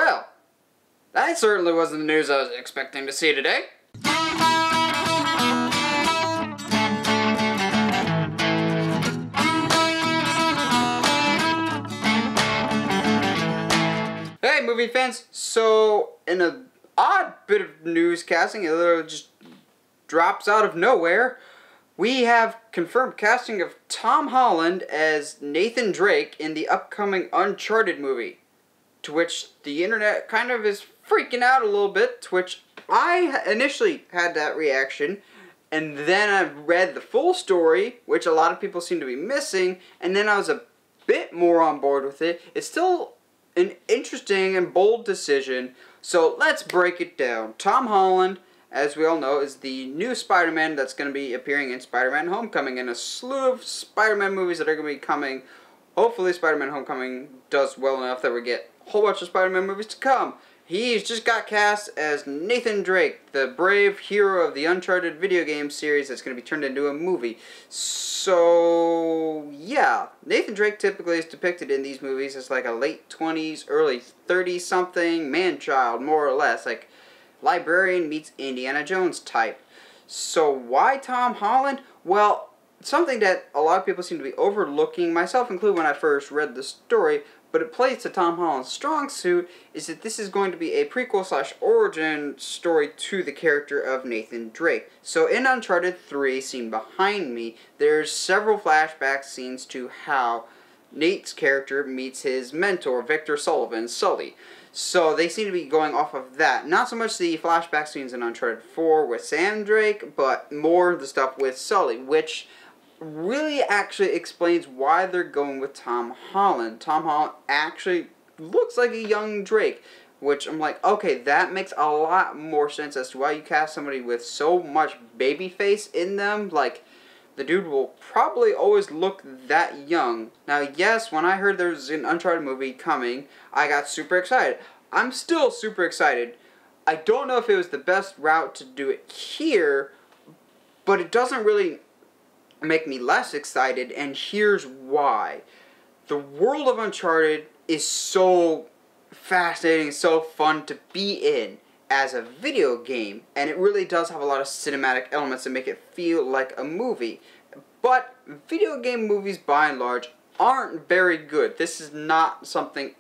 Well, that certainly wasn't the news I was expecting to see today. Hey, movie fans. So, in an odd bit of newscasting, it literally just drops out of nowhere, we have confirmed casting of Tom Holland as Nathan Drake in the upcoming Uncharted movie. To which the internet kind of is freaking out a little bit, to which I initially had that reaction, and then I read the full story, which a lot of people seem to be missing, and then I was a bit more on board with it. It's still an interesting and bold decision, so let's break it down. Tom Holland, as we all know, is the new Spider-Man that's going to be appearing in Spider-Man Homecoming and a slew of Spider-Man movies that are going to be coming. Hopefully Spider-Man Homecoming does well enough that we get a whole bunch of Spider-Man movies to come. He's just got cast as Nathan Drake, the brave hero of the Uncharted video game series that's going to be turned into a movie. So, yeah. Nathan Drake typically is depicted in these movies as like a late 20s, early 30-something man-child, more or less. Like, librarian meets Indiana Jones type. So, why Tom Holland? Well, something that a lot of people seem to be overlooking, myself included when I first read the story, but it plays to Tom Holland's strong suit, is that this is going to be a prequel/origin story to the character of Nathan Drake. So in Uncharted 3, seen behind me, there's several flashback scenes to how Nate's character meets his mentor, Victor Sullivan, Sully. So they seem to be going off of that. Not so much the flashback scenes in Uncharted 4 with Sam Drake, but more the stuff with Sully, which really actually explains why they're going with Tom Holland. Tom Holland actually looks like a young Drake, which I'm like, okay, that makes a lot more sense as to why you cast somebody with so much baby face in them. Like, the dude will probably always look that young. Now, yes, when I heard there was an Uncharted movie coming, I got super excited. I'm still super excited. I don't know if it was the best route to do it here, but it doesn't really make me less excited, and here's why. The world of Uncharted is so fascinating, so fun to be in as a video game, and it really does have a lot of cinematic elements that make it feel like a movie. But video game movies, by and large, aren't very good. This is not something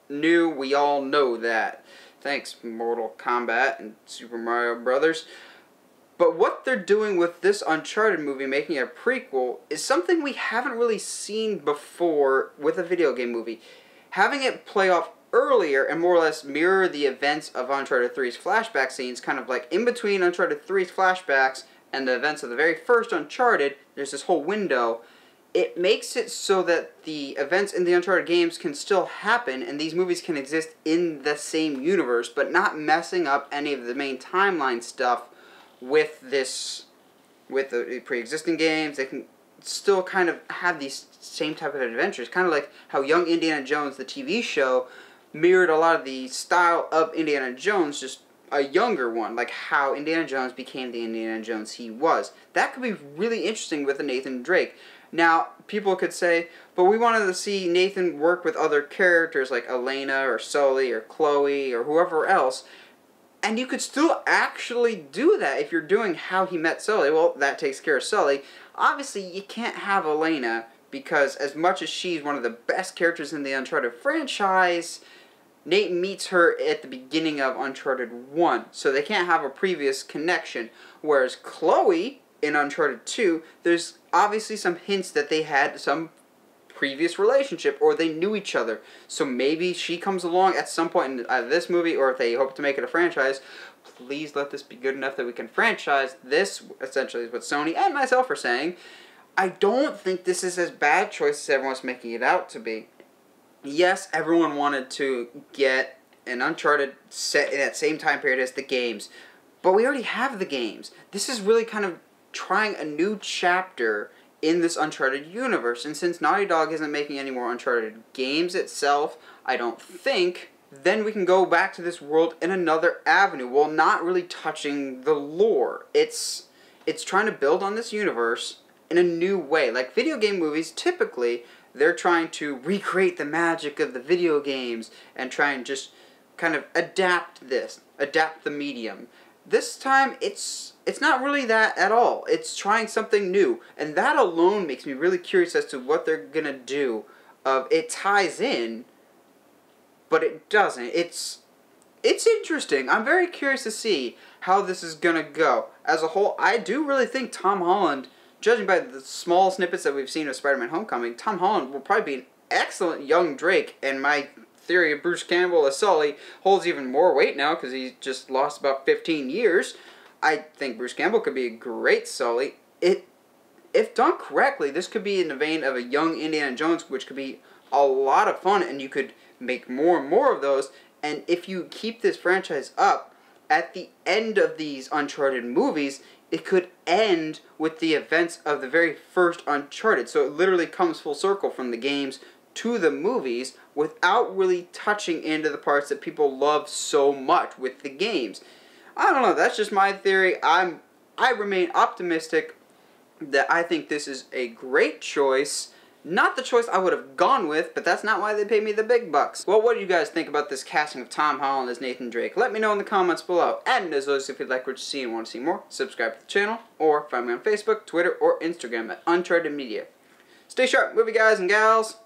new. We all know that. Thanks, Mortal Kombat and Super Mario Brothers. But what they're doing with this Uncharted movie, making it a prequel, is something we haven't really seen before with a video game movie. Having it play off earlier and more or less mirror the events of Uncharted 3's flashback scenes, kind of like in between Uncharted 3's flashbacks and the events of the very first Uncharted, there's this whole window. It makes it so that the events in the Uncharted games can still happen and these movies can exist in the same universe, but not messing up any of the main timeline stuff with the pre-existing games. They can still kind of have these same type of adventures, kind of like how Young Indiana Jones, the TV show, mirrored a lot of the style of Indiana Jones, just a younger one, like how Indiana Jones became the Indiana Jones he was. That could be really interesting with a Nathan Drake. Now, people could say, but we wanted to see Nathan work with other characters like Elena or Sully or Chloe or whoever else. And you could still actually do that if you're doing how he met Sully. Well, that takes care of Sully. Obviously, you can't have Elena because as much as she's one of the best characters in the Uncharted franchise, Nate meets her at the beginning of Uncharted 1. So they can't have a previous connection. Whereas Chloe in Uncharted 2, there's obviously some hints that they had some previous relationship or they knew each other. So maybe she comes along at some point in this movie, or if they hope to make it a franchise, please let this be good enough that we can franchise this, essentially is what Sony and myself are saying. I don't think this is as bad choice as everyone's making it out to be. Yes, everyone wanted to get an Uncharted set in that same time period as the games, but we already have the games. This is really kind of trying a new chapter in this Uncharted universe, and since Naughty Dog isn't making any more Uncharted games itself, I don't think, then we can go back to this world in another avenue, while not really touching the lore. It's trying to build on this universe in a new way. Like video game movies, typically, they're trying to recreate the magic of the video games and try and just kind of adapt the medium. This time, it's not really that at all. It's trying something new, and that alone makes me really curious as to what they're gonna do. It ties in, but it doesn't. It's interesting. I'm very curious to see how this is gonna go. As a whole, I do really think Tom Holland, judging by the small snippets that we've seen of Spider-Man Homecoming, Tom Holland will probably be an excellent young Drake, and my theory of Bruce Campbell as Sully holds even more weight now because he's just lost about 15 years. I think Bruce Campbell could be a great Sully. If done correctly, this could be in the vein of a young Indiana Jones, which could be a lot of fun, and you could make more and more of those. And if you keep this franchise up, at the end of these Uncharted movies, it could end with the events of the very first Uncharted. So it literally comes full circle from the games to the movies without really touching into the parts that people love so much with the games. I don't know, that's just my theory. I remain optimistic that I think this is a great choice. Not the choice I would have gone with, but that's not why they pay me the big bucks. Well, what do you guys think about this casting of Tom Holland as Nathan Drake? Let me know in the comments below. And as always, if you'd like what you see and want to see more, subscribe to the channel, or find me on Facebook, Twitter, or Instagram at Uncharted Media. Stay sharp, movie guys and gals.